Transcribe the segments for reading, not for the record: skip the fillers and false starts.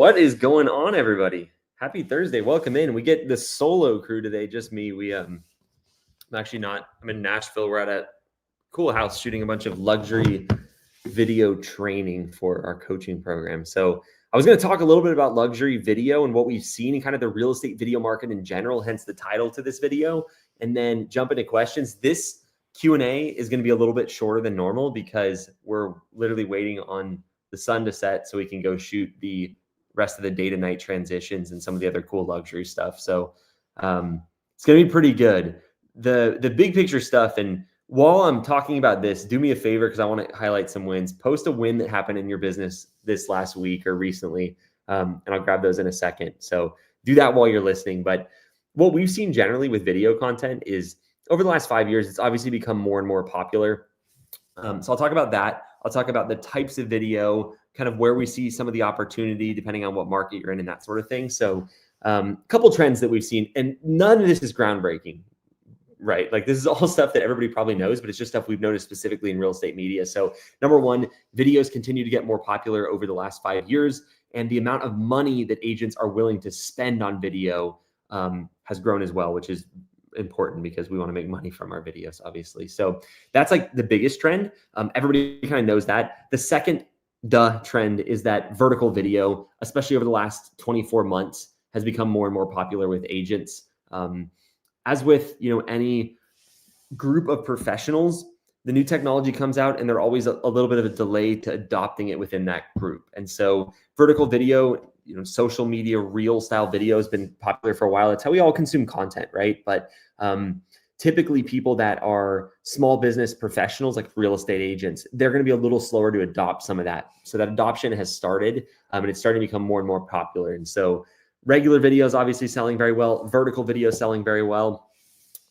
What is going on, everybody? Happy Thursday. Welcome in. We get the solo crew today, just me. I'm actually not, I'm in Nashville. We're at a cool house shooting a bunch of luxury video training for our coaching program. So I was going to talk a little bit about luxury video and what we've seen in kind of the real estate video market in general, hence the title to this video, and then jump into questions. This Q&A is going to be a little bit shorter than normal because we're literally waiting on the sun to set so we can go shoot the rest of the day to night transitions and some of the other cool luxury stuff. So it's going to be pretty good. The big picture stuff. And while I'm talking about this, do me a favor, because I want to highlight some wins. Post a win that happened in your business this last week or recently. And I'll grab those in a second. So do that while you're listening. But what we've seen generally with video content is over the last 5 years, it's obviously become more and more popular. So I'll talk about that. I'll talk about the types of video, kind of where we see some of the opportunity, depending on what market you're in and that sort of thing. So a couple trends that we've seen, and none of this is groundbreaking, right? Like this is all stuff that everybody probably knows, but it's just stuff we've noticed specifically in real estate media. So number one, videos continue to get more popular over the last 5 years. And the amount of money that agents are willing to spend on video has grown as well, which is important because we want to make money from our videos, obviously. So that's like the biggest trend. Everybody kind of knows that. The second trend is that vertical video, especially over the last 24 months, has become more and more popular with agents. As with any group of professionals, the new technology comes out and there's always a little bit of a delay to adopting it within that group. And so vertical video, social media, reel style video has been popular for a while. It's how we all consume content, right? But typically people that are small business professionals, like real estate agents, they're going to be a little slower to adopt some of that. So that adoption has started and it's starting to become more and more popular. And so regular video is obviously selling very well. Vertical video is selling very well.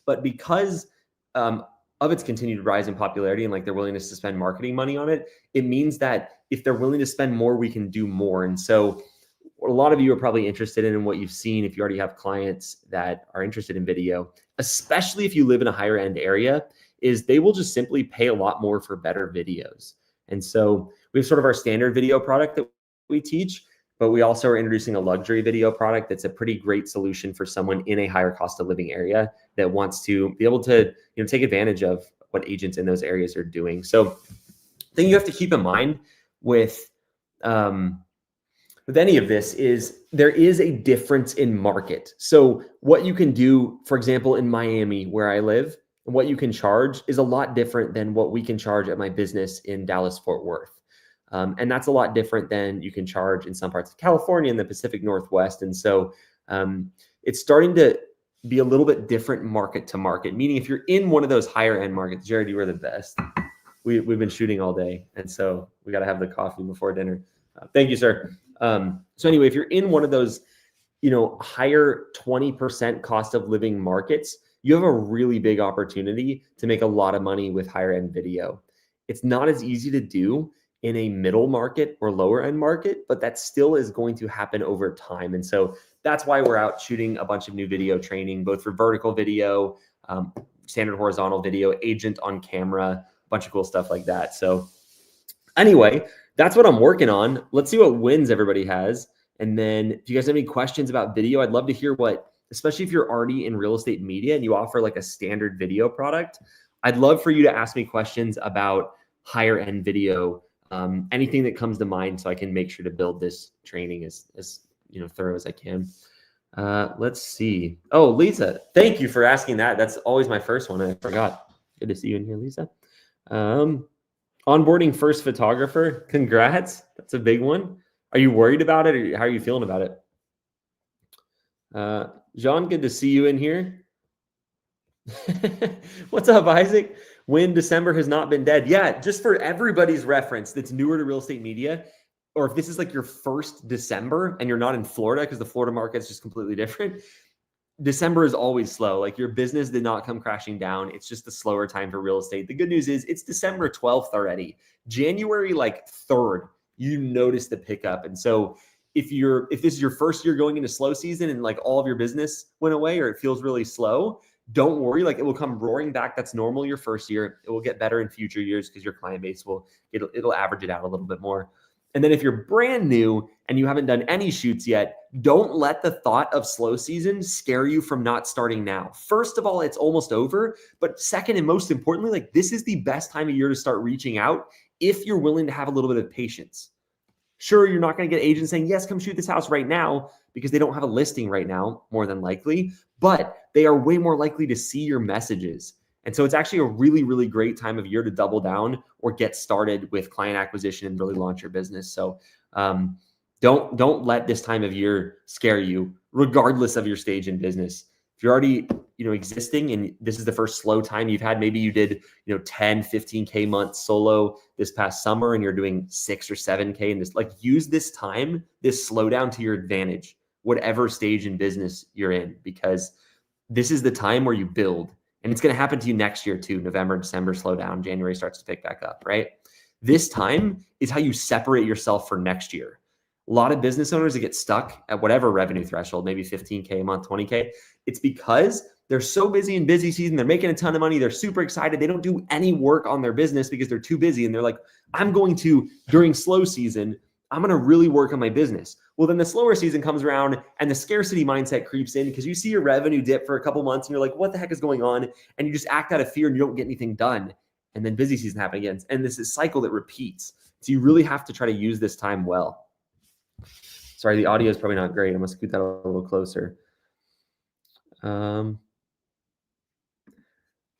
But because of its continued rise in popularity and like their willingness to spend marketing money on it, it means that if they're willing to spend more, we can do more. And so what a lot of you are probably interested in and what you've seen if you already have clients that are interested in video, especially if you live in a higher end area, is they will just simply pay a lot more for better videos. And so we have sort of our standard video product that we teach, but we also are introducing a luxury video product that's a pretty great solution for someone in a higher cost of living area that wants to be able to take advantage of what agents in those areas are doing. So the thing you have to keep in mind with any of this is there is a difference in market. So what you can do, for example, in Miami, where I live, and what you can charge is a lot different than what we can charge at my business in Dallas, Fort Worth. And that's a lot different than you can charge in some parts of California and the Pacific Northwest. And so it's starting to be a little bit different market to market, meaning if you're in one of those higher end markets, Jared, you were the best. We've been shooting all day. And so we got to have the coffee before dinner. Thank you, sir. So anyway, if you're in one of those, higher 20% cost of living markets, you have a really big opportunity to make a lot of money with higher end video. It's not as easy to do in a middle market or lower end market, but that still is going to happen over time. And so that's why we're out shooting a bunch of new video training, both for vertical video, standard horizontal video, agent on camera, a bunch of cool stuff like that. So anyway, that's what I'm working on. Let's see what wins everybody has. And then if you guys have any questions about video, I'd love to hear especially if you're already in real estate media and you offer like a standard video product, I'd love for you to ask me questions about higher end video, anything that comes to mind so I can make sure to build this training as thorough as I can. Let's see. Oh, Lisa, thank you for asking that. That's always my first one. I forgot. Good to see you in here, Lisa. Onboarding first photographer. Congrats. That's a big one. Are you worried about it, or how are you feeling about it? Jean, good to see you in here. What's up, Isaac? When December has not been dead. Yeah, just for everybody's reference that's newer to real estate media, or if this is like your first December and you're not in Florida because the Florida market is just completely different, December is always slow. Like your business did not come crashing down. It's just a slower time for real estate. The good news is it's December 12th already. January 3rd, you notice the pickup. And so if this is your first year going into slow season and like all of your business went away or it feels really slow, don't worry. Like it will come roaring back. That's normal your first year. It will get better in future years because your client base it'll average it out a little bit more. And then if you're brand new and you haven't done any shoots yet, don't let the thought of slow season scare you from not starting now. First of all, it's almost over. But second, and most importantly, like this is the best time of year to start reaching out if you're willing to have a little bit of patience. Sure, you're not going to get agents saying, yes, come shoot this house right now because they don't have a listing right now, more than likely, but they are way more likely to see your messages. And so it's actually a really, really great time of year to double down or get started with client acquisition and really launch your business. So don't let this time of year scare you, regardless of your stage in business. If you're already existing and this is the first slow time you've had, maybe you did 10, 15K months solo this past summer and you're doing 6 or 7K, and this, like, use this time, this slowdown to your advantage, whatever stage in business you're in, because this is the time where you build. And it's going to happen to you next year too. November, December, slow down. January starts to pick back up, right? This time is how you separate yourself for next year. A lot of business owners that get stuck at whatever revenue threshold, maybe 15K a month, 20K. It's because they're so busy in busy season. They're making a ton of money. They're super excited. They don't do any work on their business because they're too busy. And they're like, I'm going to, during slow season, I'm going to really work on my business. Well, then the slower season comes around and the scarcity mindset creeps in because you see your revenue dip for a couple months and you're like, what the heck is going on? And you just act out of fear and you don't get anything done. And then busy season happens again. And this is a cycle that repeats. So you really have to try to use this time well. Sorry, the audio is probably not great. I'm going to scoot that a little closer.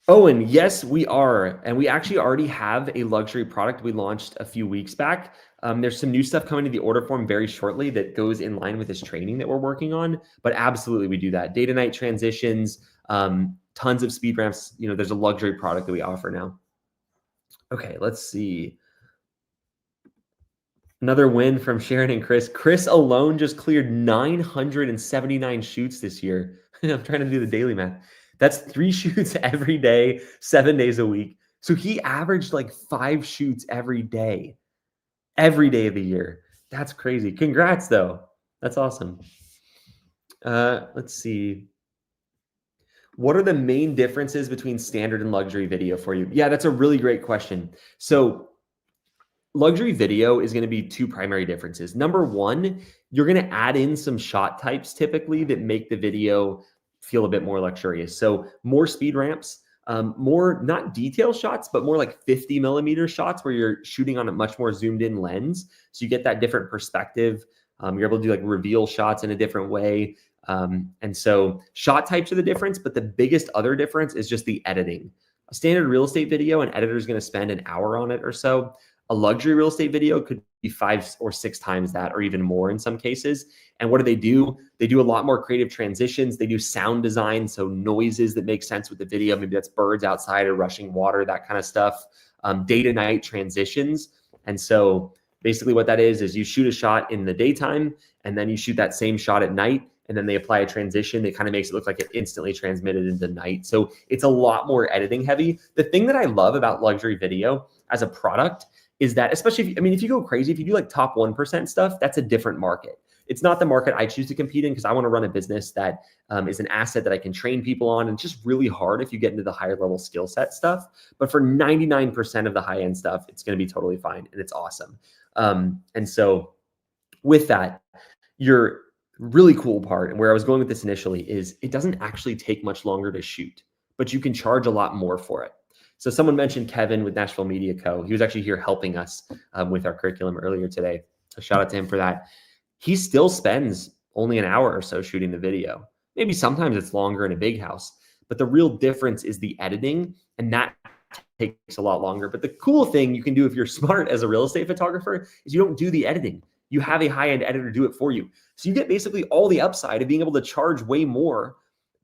Owen, yes, we are. And we actually already have a luxury product we launched a few weeks back. There's some new stuff coming to the order form very shortly that goes in line with this training that we're working on. But absolutely, we do that. Day to night transitions, tons of speed ramps. There's a luxury product that we offer now. Okay, let's see. Another win from Sharon and Chris. Chris alone just cleared 979 shoots this year. I'm trying to do the daily math. That's 3 shoots every day, 7 days a week. So he averaged like 5 shoots every day of the year. That's crazy. Congrats, though. That's awesome. Let's see. What are the main differences between standard and luxury video for you? Yeah, that's a really great question. So luxury video is going to be 2 primary differences. Number one, you're going to add in some shot types typically that make the video feel a bit more luxurious. So more speed ramps, more not detail shots, but more like 50 millimeter shots where you're shooting on a much more zoomed in lens. So you get that different perspective. You're able to do like reveal shots in a different way. And so shot types are the difference, but the biggest other difference is just the editing. A standard real estate video, an editor is going to spend an hour on it or so. A luxury real estate video could be 5 or 6 times that, or even more in some cases. And what do? They do a lot more creative transitions. They do sound design, so noises that make sense with the video. Maybe that's birds outside or rushing water, that kind of stuff. Day to night transitions. And so basically what that is you shoot a shot in the daytime and then you shoot that same shot at night. And then they apply a transition that kind of makes it look like it instantly transmitted into night. So it's a lot more editing heavy. The thing that I love about luxury video as a product is that, especially if you go crazy, if you do like top 1% stuff, that's a different market. It's not the market I choose to compete in because I want to run a business that is an asset that I can train people on. And it's just really hard if you get into the higher level skill set stuff. But for 99% of the high end stuff, it's going to be totally fine. And it's awesome. And so with that, your really cool part, and where I was going with this initially, is it doesn't actually take much longer to shoot, but you can charge a lot more for it. So someone mentioned Kevin with Nashville Media Co. He was actually here helping us with our curriculum earlier today. So shout out to him for that. He still spends only an hour or so shooting the video. Maybe sometimes it's longer in a big house, but the real difference is the editing, and that takes a lot longer. But the cool thing you can do if you're smart as a real estate photographer is you don't do the editing. You have a high-end editor do it for you. So you get basically all the upside of being able to charge way more,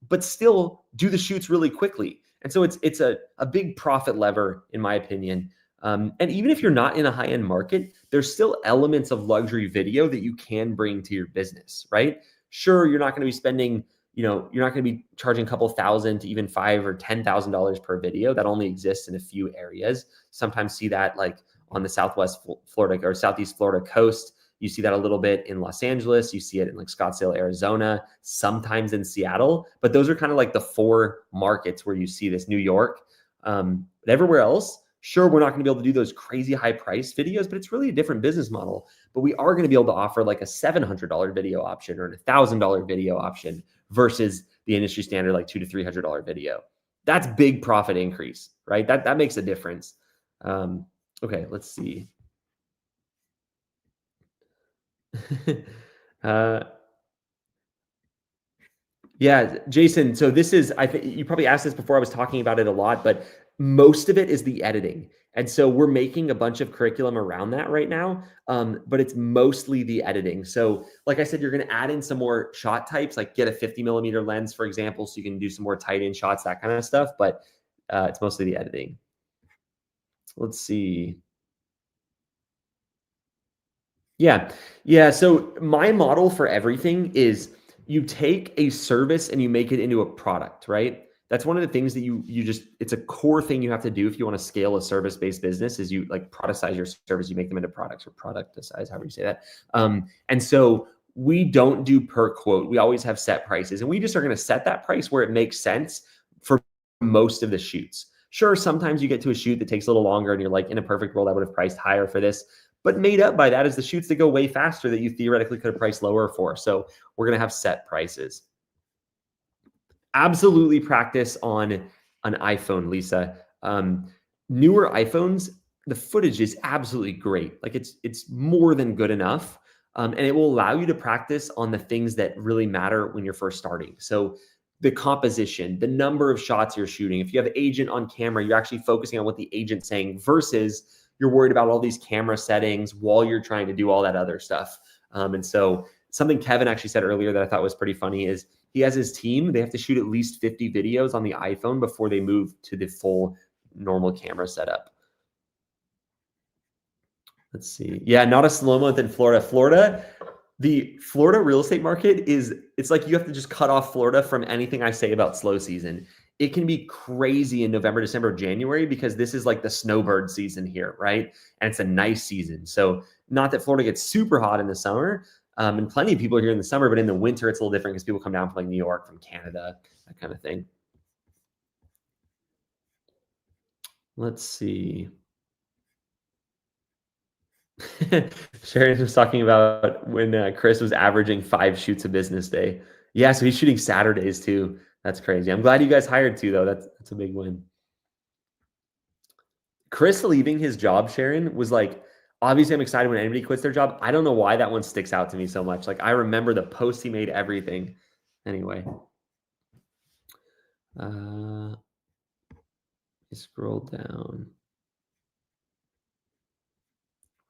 but still do the shoots really quickly. And so it's a big profit lever, in my opinion. And even if you're not in a high-end market, there's still elements of luxury video that you can bring to your business, right? Sure, you're not going to be spending, you're not going to be charging a couple $1,000 to even $5,000 or $10,000 per video. That only exists in a few areas. Sometimes see that like on the Southwest Florida or Southeast Florida coast. You see that a little bit in Los Angeles. You see it in like Scottsdale, Arizona, sometimes in Seattle. But those are kind of like the 4 markets where you see this. New York. But everywhere else, Sure, we're not going to be able to do those crazy high price videos, but it's really a different business model. But we are going to be able to offer like a $700 video option or a $1,000 video option versus the industry standard like $200 to $300 video. That's big profit increase, right? That makes a difference. Okay, let's see. uh, Yeah, Jason. So this is, I think you probably asked this before. I was talking about it a lot, but most of it is the editing. And so we're making a bunch of curriculum around that right now. But it's mostly the editing. So like I said, you're going to add in some more shot types, like get a 50mm lens, for example, so you can do some more tight in shots, that kind of stuff. But it's mostly the editing. Let's see. Yeah. Yeah. So my model for everything is you take a service and you make it into a product, right? That's one of the things that you just, it's a core thing you have to do if you want to scale a service-based business is you like productize your service, you make them into products or productize, however you say that. And so we don't do per quote. We always have set prices and we just are going to set that price where it makes sense for most of the shoots. Sure, sometimes you get to a shoot that takes a little longer and you're like, in a perfect world, I would have priced higher for this. But made up by that is the shoots that go way faster that you theoretically could have priced lower for. So we're going to have set prices. Absolutely practice on an iPhone, Lisa. Newer iPhones, the footage is absolutely great. Like it's more than good enough. And it will allow you to practice on the things that really matter when you're first starting. So the composition, the number of shots you're shooting. If you have agent on camera, you're actually focusing on what the agent's saying versus you're worried about all these camera settings while you're trying to do all that other stuff. And so something Kevin actually said earlier that I thought was pretty funny is he has his team. They have to shoot at least 50 videos on the iPhone before they move to the full normal camera setup. Let's see. Yeah, not a slow month in Florida. The Florida real estate market it's like you have to just cut off Florida from anything I say about slow season. It can be crazy in November, December, January, because this is like the snowbird season here, right? And it's a nice season. So not that Florida gets super hot in the summer, and plenty of people are here in the summer, but in the winter, it's a little different because people come down from like New York, from Canada, that kind of thing. Let's see. Sharon was talking about when Chris was averaging 5 shoots a business day. Yeah, so he's shooting Saturdays too. That's crazy. I'm glad you guys hired too, though. That's a big win. Chris leaving his job, Sharon, was like, obviously I'm excited when anybody quits their job. I don't know why that one sticks out to me so much. Like I remember the post he made, everything. Anyway. Scroll down.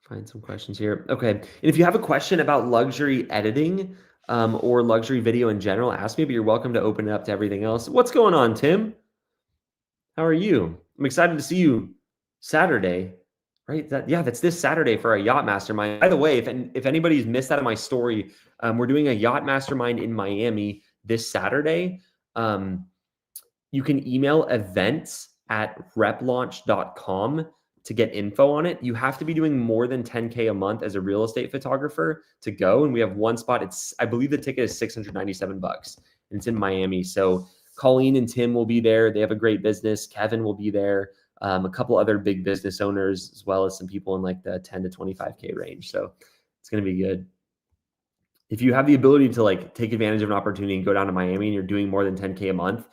Find some questions here. Okay. And if you have a question about luxury editing or luxury video in general, ask me, but you're welcome to open it up to everything else. What's going on, Tim? How are you? I'm excited to see you Saturday, right? That's this Saturday for a yacht mastermind. By the way, if anybody's missed that in my story, we're doing a yacht mastermind in Miami this Saturday. You can email events@replaunch.com to get info on it. You have to be doing more than 10K a month as a real estate photographer to go. And we have one spot. I believe the ticket is $697 and it's in Miami. So Colleen and Tim will be there. They have a great business. Kevin will be there. A couple other big business owners, as well as some people in like the 10 to 25K range. So it's going to be good. If you have the ability to like take advantage of an opportunity and go down to Miami and you're doing more than 10K a month,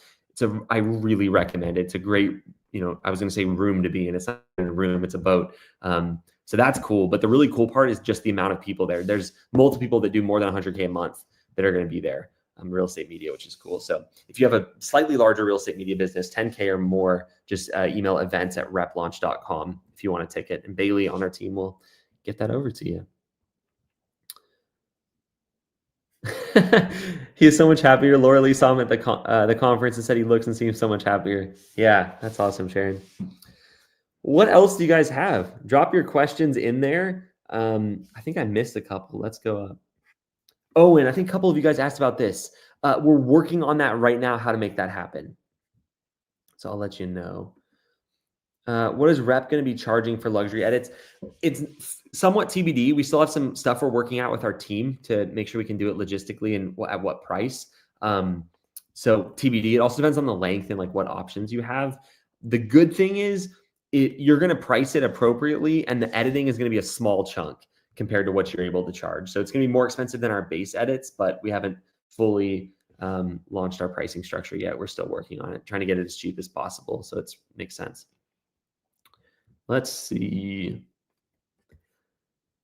I really recommend it. It's a great, I was going to say room to be in. It's not a room, it's a boat. So that's cool. But the really cool part is just the amount of people there. There's multiple people that do more than 100K a month that are going to be there. Real estate media, which is cool. So if you have a slightly larger real estate media business, 10K or more, just email events@replaunch.com if you want a ticket. And Bailey on our team will get that over to you. He is so much happier. Laura Lee saw him at the conference and said he looks and seems so much happier. Yeah, that's awesome, Sharon. What else do you guys have? Drop your questions in there. I think I missed a couple. Let's go up. Oh, and I think a couple of you guys asked about this. We're working on that right now, how to make that happen. So I'll let you know. What is Rep going to be charging for luxury edits? It's somewhat TBD. We still have some stuff we're working out with our team to make sure we can do it logistically and at what price. So TBD. It also depends on the length and like what options you have. The good thing is you're going to price it appropriately, and the editing is going to be a small chunk compared to what you're able to charge. So it's going to be more expensive than our base edits, but we haven't fully launched our pricing structure yet. We're still working on it, trying to get it as cheap as possible. So it makes sense. Let's see.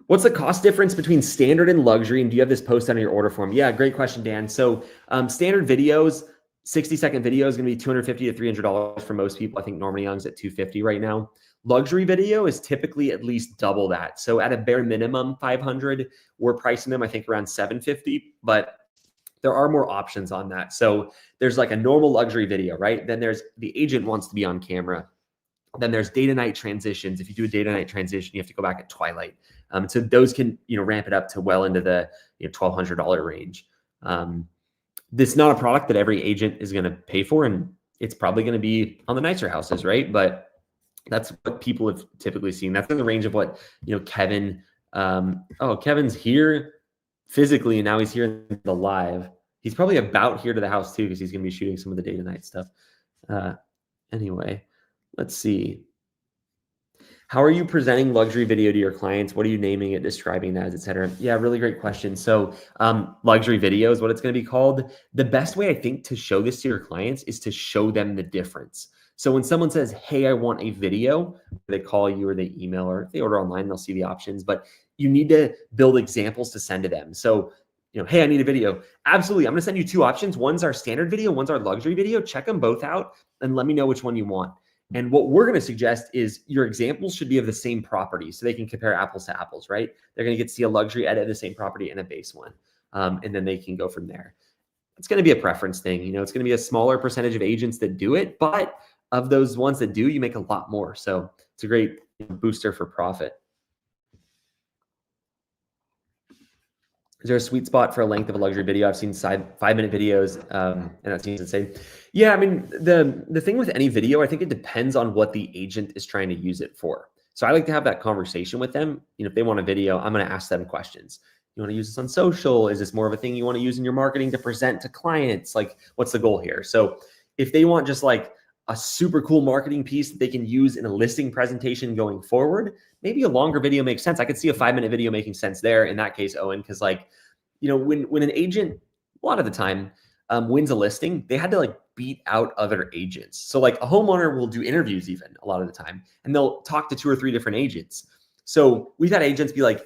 What's the cost difference between standard and luxury? And do you have this posted on your order form? Yeah, great question, Dan. So standard videos, 60-second video is going to be $250 to $300 for most people. I think Norman Young's at $250 right now. Luxury video is typically at least double that. So at a bare minimum, $500. We're pricing them, I think, around $750, but there are more options on that. So there's like a normal luxury video, right? Then there's the agent wants to be on camera. Then there's day to night transitions. If you do a day to night transition, you have to go back at twilight. So those can, ramp it up to well into the $1,200 range. This is not a product that every agent is going to pay for, and it's probably going to be on the nicer houses, right? But that's what people have typically seen. That's in the range of what, Kevin, Kevin's here physically, and now he's here in the live. He's probably about here to the house too, because he's going to be shooting some of the day to night stuff. Anyway, let's see. How are you presenting luxury video to your clients? What are you naming it, describing that as, et cetera? Yeah, really great question. So luxury video is what it's going to be called. The best way, I think, to show this to your clients is to show them the difference. So when someone says, hey, I want a video, they call you or they email, or if they order online, they'll see the options. But you need to build examples to send to them. So, hey, I need a video. Absolutely. I'm going to send you two options. One's our standard video. One's our luxury video. Check them both out and let me know which one you want. And what we're going to suggest is your examples should be of the same property so they can compare apples to apples, right? They're going to get to see a luxury edit of the same property and a base one. And then they can go from there. It's going to be a preference thing. It's going to be a smaller percentage of agents that do it, but of those ones that do, you make a lot more. So it's a great booster for profit. Is there a sweet spot for a length of a luxury video? I've seen 5-minute videos, and that seems insane. Yeah, I mean, the thing with any video, I think it depends on what the agent is trying to use it for. So I like to have that conversation with them. If they want a video, I'm going to ask them questions. You want to use this on social? Is this more of a thing you want to use in your marketing to present to clients? Like, what's the goal here? So if they want just like a super cool marketing piece that they can use in a listing presentation going forward, maybe a longer video makes sense. I could see a 5-minute video making sense there in that case, Owen, because when an agent, a lot of the time, wins a listing, they had to beat out other agents. So a homeowner will do interviews even a lot of the time, and they'll talk to 2 or 3 different agents. So we've had agents be like,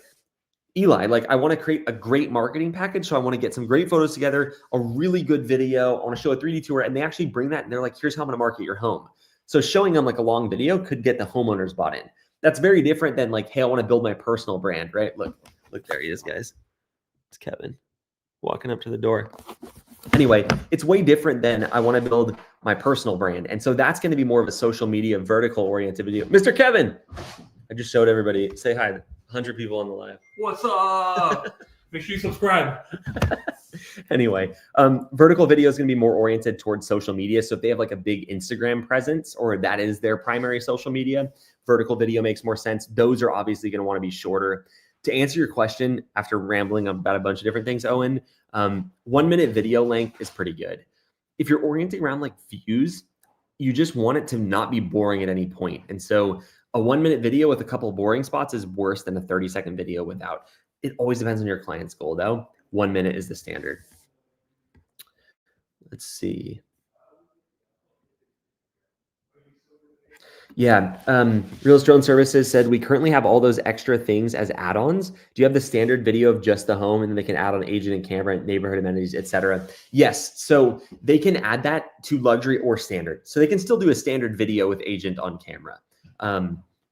Eli, I want to create a great marketing package. So I want to get some great photos together, a really good video. I want to show a 3D tour. And they actually bring that and they're like, here's how I'm going to market your home. So showing them a long video could get the homeowners bought in. That's very different than hey, I want to build my personal brand, right? Look, there he is, guys. It's Kevin walking up to the door. Anyway, it's way different than I want to build my personal brand. And so that's going to be more of a social media vertical oriented video. Mr. Kevin, I just showed everybody. Say hi. 100 people on the live. What's up? Make sure you subscribe. Anyway, vertical video is going to be more oriented towards social media. So if they have a big Instagram presence, or that is their primary social media, vertical video makes more sense. Those are obviously going to want to be shorter. To answer your question, after rambling about a bunch of different things, Owen, 1-minute video length is pretty good. If you're orienting around views, you just want it to not be boring at any point. And so a 1-minute video with a couple of boring spots is worse than a 30-second video without. It always depends on your client's goal, though. 1 minute is the standard. Let's see. Yeah, Realist Drone Services said, we currently have all those extra things as add-ons. Do you have the standard video of just the home, and then they can add on agent and camera, neighborhood amenities, etc.? Yes, so they can add that to luxury or standard. So they can still do a standard video with agent on camera.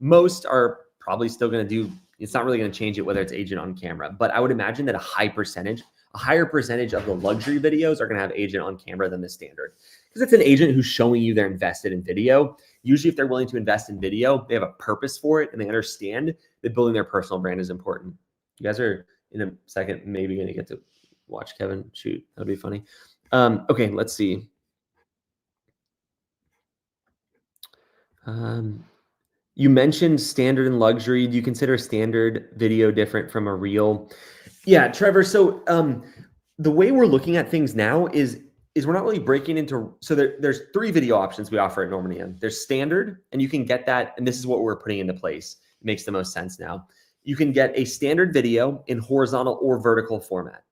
Most are probably still going to do, it's not really going to change it whether it's agent on camera, but I would imagine that a higher percentage of the luxury videos are going to have agent on camera than the standard, because it's an agent who's showing you they're invested in video. Usually if they're willing to invest in video, they have a purpose for it and they understand that building their personal brand is important. You guys are in a second maybe going to get to watch Kevin shoot. That'd be funny. Okay, let's see. You mentioned standard and luxury. Do you consider standard video different from a reel? Yeah, Trevor. So the way we're looking at things now is is we're not really breaking into, so there's 3 video options we offer at Normandy. There's standard, and you can get that, and this is what we're putting into place. It makes the most sense now. You can get a standard video in horizontal or vertical format.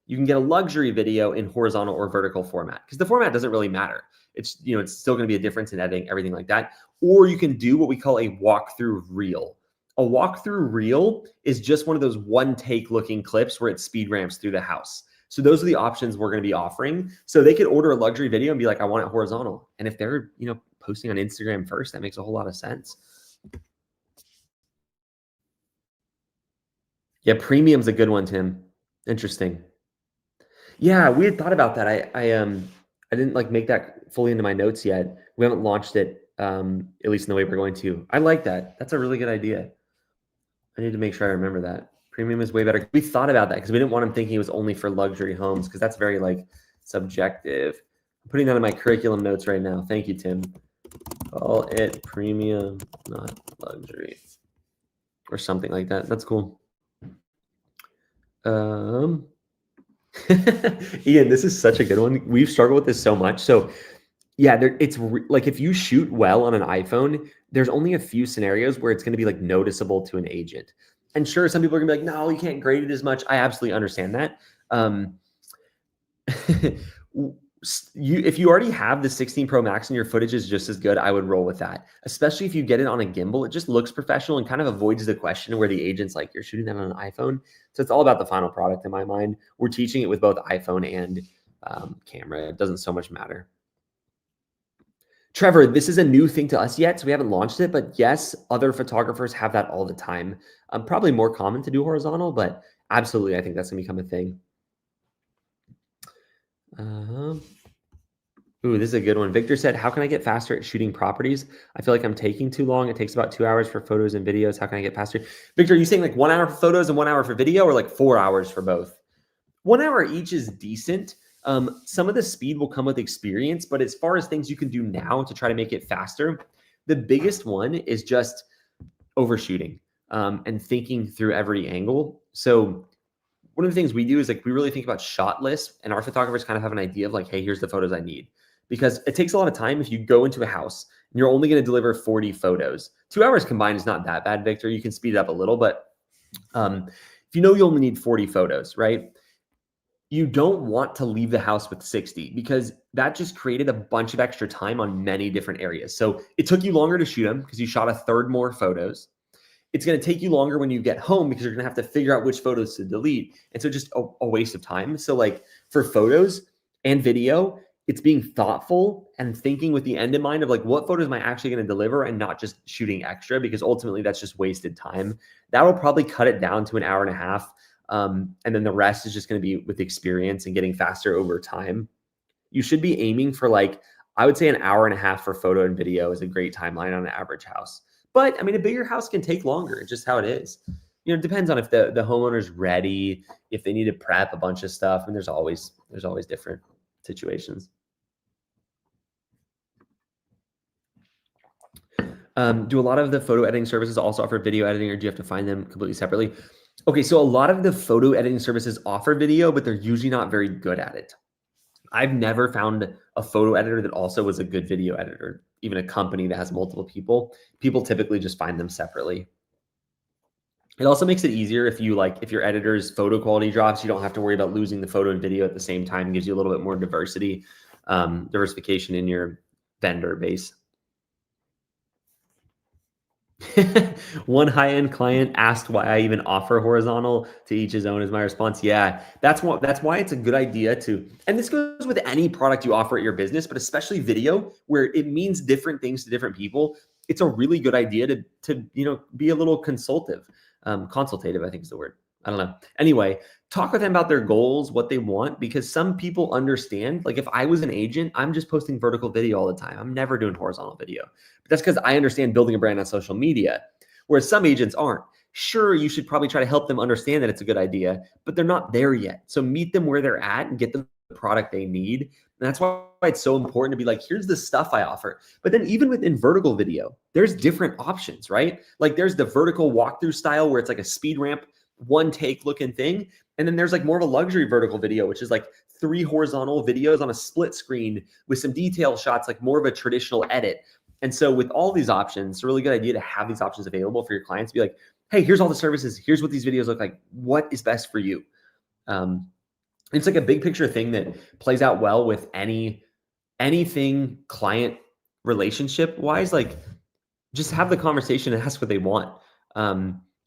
You can get a luxury video in horizontal or vertical format, because the format doesn't really matter. It's, it's still going to be a difference in editing, everything like that. Or you can do what we call a walkthrough reel. A walkthrough reel is just one of those one take looking clips where it speed ramps through the house. So those are the options we're going to be offering. So they could order a luxury video and be like, I want it horizontal. And if they're, posting on Instagram first, that makes a whole lot of sense. Yeah, premium's a good one, Tim. Interesting. Yeah, we had thought about that. I didn't like make that fully into my notes yet. We haven't launched it, at least in the way we're going to. I like that. That's a really good idea. I need to make sure I remember that. Premium is way better. We thought about that because we didn't want him thinking it was only for luxury homes, because that's very like subjective. I'm putting that in my curriculum notes right now. Thank you, Tim. Call it premium, not luxury, or something like that. That's cool. Ian, this is such a good one. We've struggled with this so much. So yeah, it's like if you shoot well on an iPhone, there's only a few scenarios where it's going to be like noticeable to an agent. And sure, some people are gonna be like, no, you can't grade it as much. I absolutely understand that. If you already have the 16 Pro Max and your footage is just as good, I would roll with that. Especially if you get it on a gimbal, it just looks professional and kind of avoids the question where the agent's like, you're shooting that on an iPhone. So it's all about the final product in my mind. We're teaching it with both iPhone and camera. It doesn't so much matter. Trevor, this is a new thing to us yet, so we haven't launched it, but yes, other photographers have that all the time. Probably more common to do horizontal, but absolutely, I think that's gonna become a thing. Ooh, this is a good one. Victor said, how can I get faster at shooting properties? I feel like I'm taking too long. It takes about 2 hours for photos and videos. How can I get faster? Victor, are you saying like 1 hour for photos and 1 hour for video, or like 4 hours for both? 1 hour each is decent. Some of the speed will come with experience, but as far as things you can do now to try to make it faster, the biggest one is just overshooting and thinking through every angle. So one of the things we do is like, we really think about shot lists, and our photographers kind of have an idea of like, hey, here's the photos I need. Because it takes a lot of time. If you go into a house and you're only going to deliver 40 photos, 2 hours combined is not that bad, Victor. You can speed it up a little, but if you know you only need 40 photos, right? You don't want to leave the house with 60, because that just created a bunch of extra time on many different areas. So it took you longer to shoot them because you shot a third more photos. It's going to take you longer when you get home because you're going to have to figure out which photos to delete. And so just a waste of time. So like for photos and video, it's being thoughtful and thinking with the end in mind of like, what photos am I actually going to deliver, and not just shooting extra, because ultimately that's just wasted time. That will probably cut it down to 1.5 hours. And then the rest is just going to be with experience and getting faster over time. You should be aiming for like, I would say 1.5 hours for photo and video is a great timeline on an average house. But I mean, a bigger house can take longer. It's just how it is. It depends on if the homeowner's ready, if they need to prep a bunch of stuff. And there's always different situations. Do a lot of the photo editing services also offer video editing, or do you have to find them completely separately? Okay, so a lot of the photo editing services offer video, but they're usually not very good at it. I've never found a photo editor that also was a good video editor, even a company that has multiple people. People typically just find them separately. It also makes it easier if your editor's photo quality drops, you don't have to worry about losing the photo and video at the same time. It gives you a little bit more diversification in your vendor base. One high-end client asked why I even offer horizontal. To each his own is my response. Yeah, that's why it's a good idea to, and this goes with any product you offer at your business, but especially video, where it means different things to different people. It's a really good idea to be a little consultative, I think is the word. I don't know. Anyway, talk with them about their goals, what they want, because some people understand, like if I was an agent, I'm just posting vertical video all the time. I'm never doing horizontal video. But that's because I understand building a brand on social media, whereas some agents aren't. Sure, you should probably try to help them understand that it's a good idea, but they're not there yet. So meet them where they're at and get them the product they need. And that's why it's so important to be like, here's the stuff I offer. But then even within vertical video, there's different options, right? Like there's the vertical walkthrough style where it's like a speed ramp. one take looking thing. And then there's like more of a luxury vertical video, which is like 3 horizontal videos on a split screen with some detail shots, like more of a traditional edit. And so with all these options, it's a really good idea to have these options available for your clients. Be like, hey, here's all the services. Here's what these videos look like. What is best for you? It's like a big picture thing that plays out well with anything client relationship wise. Like, just have the conversation and ask what they want.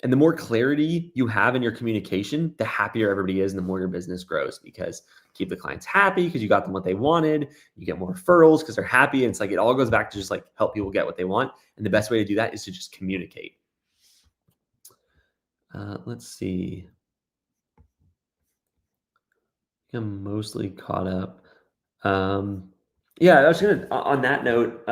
And the more clarity you have in your communication, the happier everybody is and the more your business grows, because keep the clients happy because you got them what they wanted. You get more referrals because they're happy. And it's like, it all goes back to just like help people get what they want. And the best way to do that is to just communicate. Let's see. I'm mostly caught up. Yeah, I was gonna, on that note,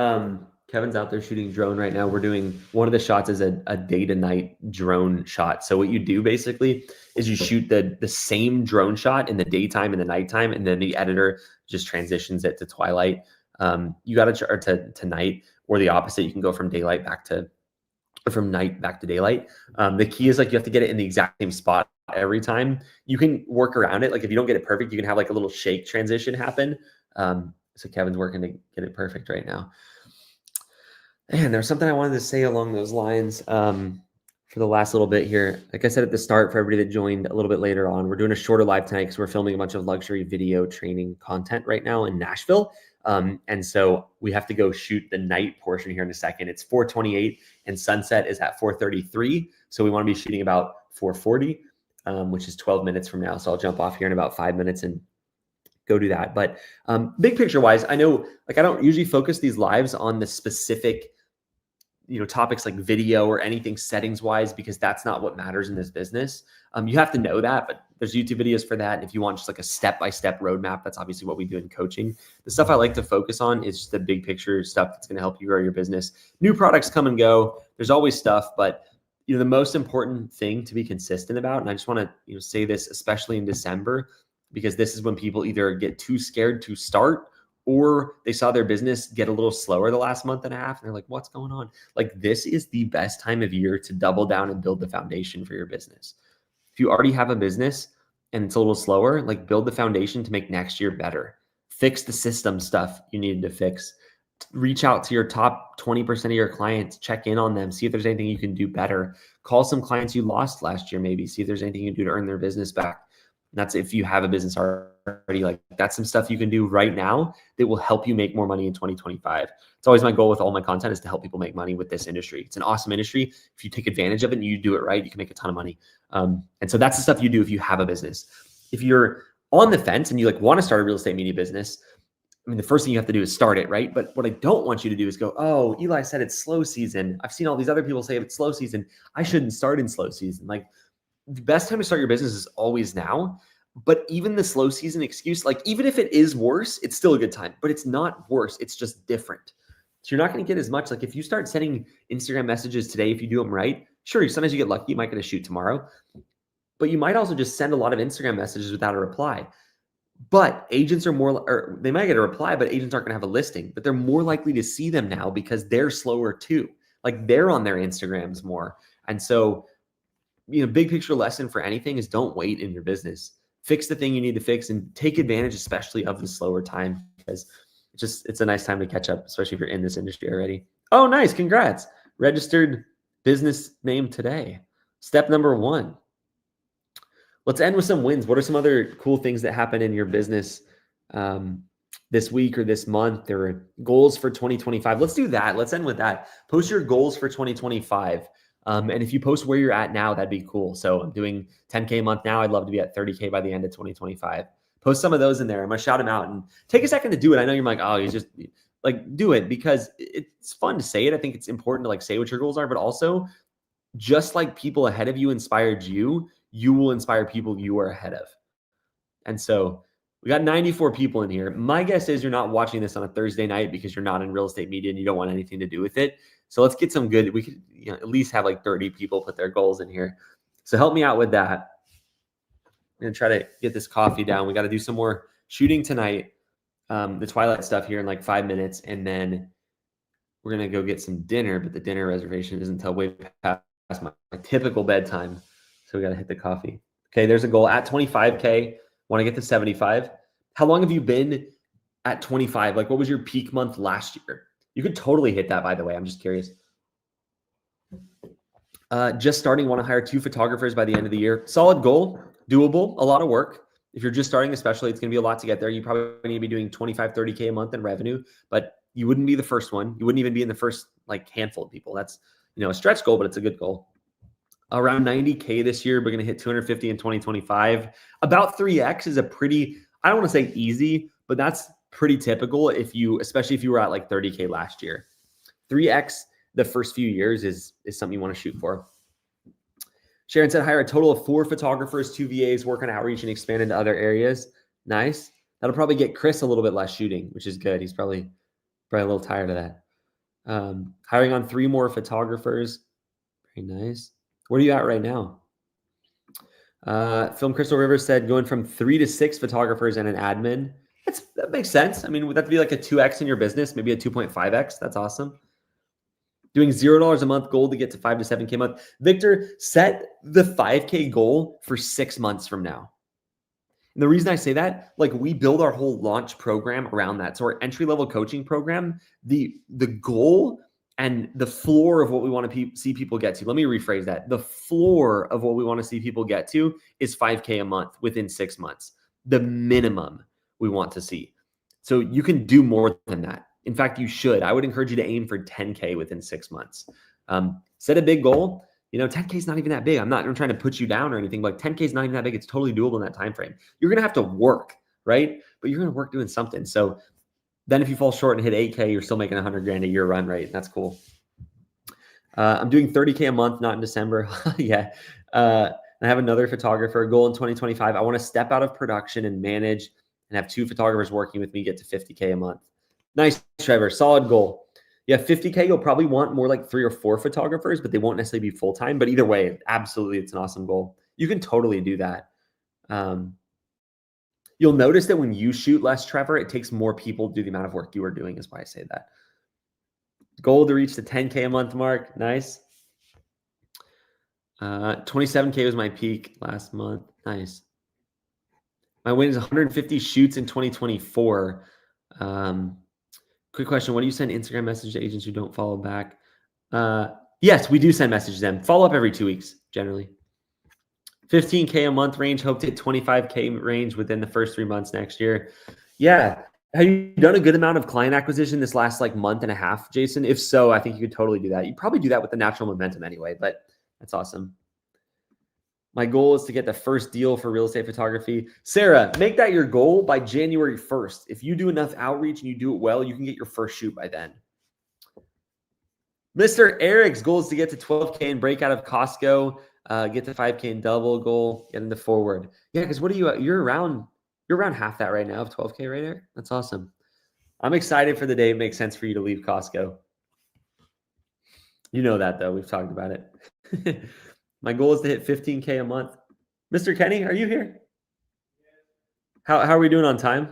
Kevin's out there shooting drone right now. We're doing, one of the shots is a day to night drone shot. So what you do basically is you shoot the same drone shot in the daytime and the nighttime, and then the editor just transitions it to twilight. You got to night, or the opposite. You can go from daylight back to, from night back to daylight. The key is like you have to get it in the exact same spot every time. You can work around it. Like if you don't get it perfect, you can have like a little shake transition happen. So Kevin's working to get it perfect right now. And there's something I wanted to say along those lines for the last little bit here. Like I said at the start, for everybody that joined a little bit later on, we're doing a shorter live tonight because we're filming a bunch of luxury video training content right now in Nashville. And so we have to go shoot the night portion here in a second. It's 4:28 and sunset is at 4:33. So we want to be shooting about 4:40, which is 12 minutes from now. So I'll jump off here in about 5 minutes and go do that. But big picture wise, I know like I don't usually focus these lives on the specific topics like video or anything settings wise, because that's not what matters in this business. You have to know that, but there's YouTube videos for that. If you want just like a step-by-step roadmap, that's obviously what we do in coaching. The stuff I like to focus on is just the big picture stuff that's going to help you grow your business. New products come and go. There's always stuff, but the most important thing to be consistent about, and I just want to say this, especially in December, because this is when people either get too scared to start, or they saw their business get a little slower the last month and a half. And they're like, what's going on? Like, this is the best time of year to double down and build the foundation for your business. If you already have a business and it's a little slower, like build the foundation to make next year better. Fix the system stuff you needed to fix. Reach out to your top 20% of your clients, check in on them, see if there's anything you can do better. Call some clients you lost last year, maybe see if there's anything you can do to earn their business back. That's if you have a business already. Like, that's some stuff you can do right now that will help you make more money in 2025. It's always my goal with all my content is to help people make money with this industry. It's an awesome industry. If you take advantage of it and you do it right, you can make a ton of money. And so that's the stuff you do if you have a business. If you're on the fence and you like want to start a real estate media business, I mean, the first thing you have to do is start it, right? But what I don't want you to do is go, oh, Eli said it's slow season. I've seen all these other people say if it's slow season, I shouldn't start in slow season. Like, the best time to start your business is always now. But even the slow season excuse, like even if it is worse, it's still a good time, but it's not worse. It's just different. So you're not going to get as much. Like if you start sending Instagram messages today, if you do them right, sure, sometimes you get lucky. You might get a shoot tomorrow, but you might also just send a lot of Instagram messages without a reply. But agents are more, or they might get a reply, but agents aren't going to have a listing, but they're more likely to see them now because they're slower too. Like they're on their Instagrams more. And so, big picture lesson for anything is don't wait in your business. Fix the thing you need to fix and take advantage, especially of the slower time, because it's a nice time to catch up, especially if you're in this industry already. Oh, nice. Congrats. Registered business name today. Step number 1. Let's end with some wins. What are some other cool things that happen in your business this week or this month? There are goals for 2025. Let's do that. Let's end with that. Post your goals for 2025. And if you post where you're at now, that'd be cool. So I'm doing 10K a month now. I'd love to be at 30K by the end of 2025. Post some of those in there. I'm going to shout them out and take a second to do it. I know you're like, oh, you just like do it because it's fun to say it. I think it's important to like say what your goals are, but also just like people ahead of you inspired you, you will inspire people you are ahead of. And so we got 94 people in here. My guess is you're not watching this on a Thursday night because you're not in real estate media and you don't want anything to do with it. So let's get some good. We could at least have like 30 people put their goals in here. So help me out with that. I'm going to try to get this coffee down. We got to do some more shooting tonight. The Twilight stuff here in like 5 minutes. And then we're going to go get some dinner, but the dinner reservation isn't until way past my typical bedtime. So we got to hit the coffee. Okay, there's a goal at 25K. Want to get to 75. How long have you been at 25? Like, what was your peak month last year? You could totally hit that, by the way. I'm just curious. Just starting, want to hire 2 photographers by the end of the year. Solid goal, doable, a lot of work. If you're just starting, especially, it's going to be a lot to get there. You probably need to be doing 25, 30K a month in revenue, but you wouldn't be the first one. You wouldn't even be in the first like handful of people. That's, a stretch goal, but it's a good goal. Around 90K this year, we're going to hit 250 in 2025. About 3X is a pretty, I don't want to say easy, but that's pretty typical especially if you were at like 30K last year. 3X the first few years is something you want to shoot for. Sharon said, hire a total of 4 photographers, 2 VAs, work on outreach and expand into other areas. Nice. That'll probably get Chris a little bit less shooting, which is good. He's probably a little tired of that. Hiring on 3 more photographers. Very nice. Where are you at right now? Film Crystal Rivers said going from 3 to 6 photographers and an admin. That makes sense. I mean, would that be like a 2X in your business? Maybe a 2.5X? That's awesome. Doing $0 a month goal to get to 5 to 7K a month. Victor, set the 5K goal for 6 months from now. And the reason I say that, like we build our whole launch program around that. So our entry-level coaching program, the goal and the floor of what we want to see people get to. Let me rephrase that. The floor of what we want to see people get to is 5K a month within 6 months. The minimum we want to see. So you can do more than that. In fact, you should. I would encourage you to aim for 10K within 6 months. Set a big goal. 10K is not even that big. I'm trying to put you down or anything, but 10K is not even that big. It's totally doable in that time frame. You're going to have to work, right? But you're going to work doing something. So then if you fall short and hit 8K, you're still making 100 grand a year run rate. That's cool. I'm doing 30K a month, not in December. Yeah. I have another photographer goal in 2025. I want to step out of production and manage and have 2 photographers working with me, get to 50K a month. Nice, Trevor. Solid goal. Yeah, 50K, you'll probably want more like 3 or 4 photographers, but they won't necessarily be full-time. But either way, absolutely, it's an awesome goal. You can totally do that. You'll notice that when you shoot less, Trevor, it takes more people to do the amount of work you are doing, is why I say that. Goal to reach the 10K a month mark. Nice. 27K was my peak last month. Nice. My win is 150 shoots in 2024. Quick question. What do you send Instagram message to agents who don't follow back? Yes, we do send messages to them. Follow up every 2 weeks, generally. 15K a month range. Hope to hit 25K range within the first 3 months next year. Yeah. Have you done a good amount of client acquisition this last like month and a half, Jason? If so, I think you could totally do that. You probably do that with the natural momentum anyway, but that's awesome. My goal is to get the first deal for real estate photography. Sarah, make that your goal by January 1st. If you do enough outreach and you do it well, you can get your first shoot by then. Mr. Eric's goal is to get to 12K and break out of Costco, get to 5K and double goal, get into forward. Yeah, because what are you, you're around half that right now of 12K right there. That's awesome. I'm excited for the day it makes sense for you to leave Costco. You know that though, we've talked about it. My goal is to hit 15K a month. Mr. Kenny, are you here? How are we doing on time?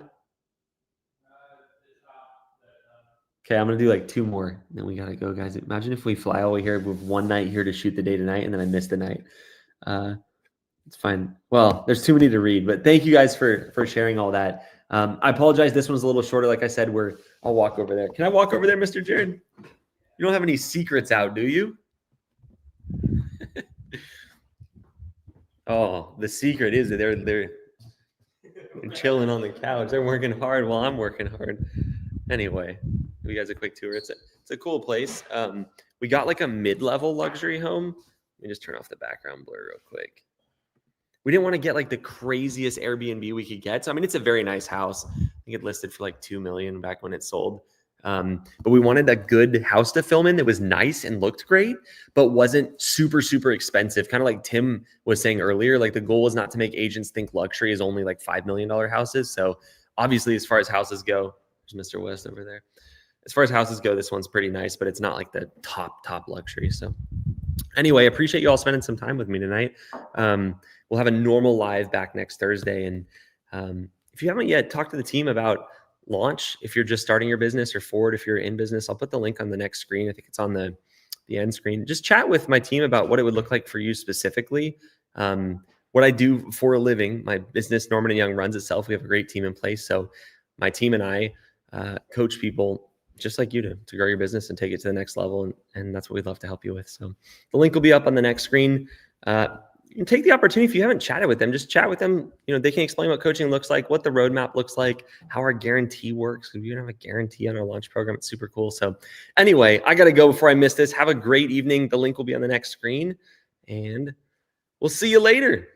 Okay, I'm going to do like 2 more. Then we got to go, guys. Imagine if we fly all the way here with 1 night here to shoot the day tonight, and then I missed the night. It's fine. Well, there's too many to read, but thank you guys for sharing all that. I apologize. This one's a little shorter. Like I said, I'll walk over there. Can I walk over there, Mr. Jared? You don't have any secrets out, do you? Oh, the secret is that they're chilling on the couch. They're working hard while I'm working hard. Anyway, give you guys a quick tour. It's a cool place. We got like a mid-level luxury home. Let me just turn off the background blur real quick. We didn't want to get like the craziest Airbnb we could get. So, I mean, it's a very nice house. I think it listed for like $2 million back when it sold. But we wanted a good house to film in that was nice and looked great, but wasn't super, super expensive. Kind of like Tim was saying earlier, like the goal was not to make agents think luxury is only like $5 million houses. So obviously, as far as houses go, there's Mr. West over there. As far as houses go, this one's pretty nice, but it's not like the top luxury. So anyway, appreciate you all spending some time with me tonight. We'll have a normal live back next Thursday. And if you haven't yet talked to the team about launch, if you're just starting your business, or forward if you're in business, I'll put the link on the next screen. I think it's on the end screen. Just chat with my team about what it would look like for you specifically. What I do for a living, my business, Norman and Young, runs itself. We have a great team in place. So my team and I coach people just like you do to grow your business and take it to the next level. And that's what we'd love to help you with. So the link will be up on the next screen. You can take the opportunity, if you haven't chatted with them, just chat with them. They can explain what coaching looks like, what the roadmap looks like, how our guarantee works. We're going to have a guarantee on our launch program. It's super cool. So anyway, I got to go before I miss this. Have a great evening. The link will be on the next screen, and we'll see you later.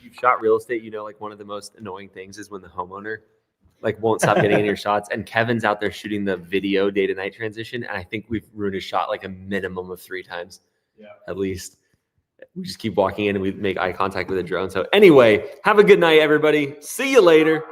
You've shot real estate, like one of the most annoying things is when the homeowner won't stop getting in your shots. And Kevin's out there shooting the video day to night transition. And I think we've ruined his shot like a minimum of 3 times, at least. We just keep walking in and we make eye contact with the drone. So anyway, have a good night, everybody. See you later.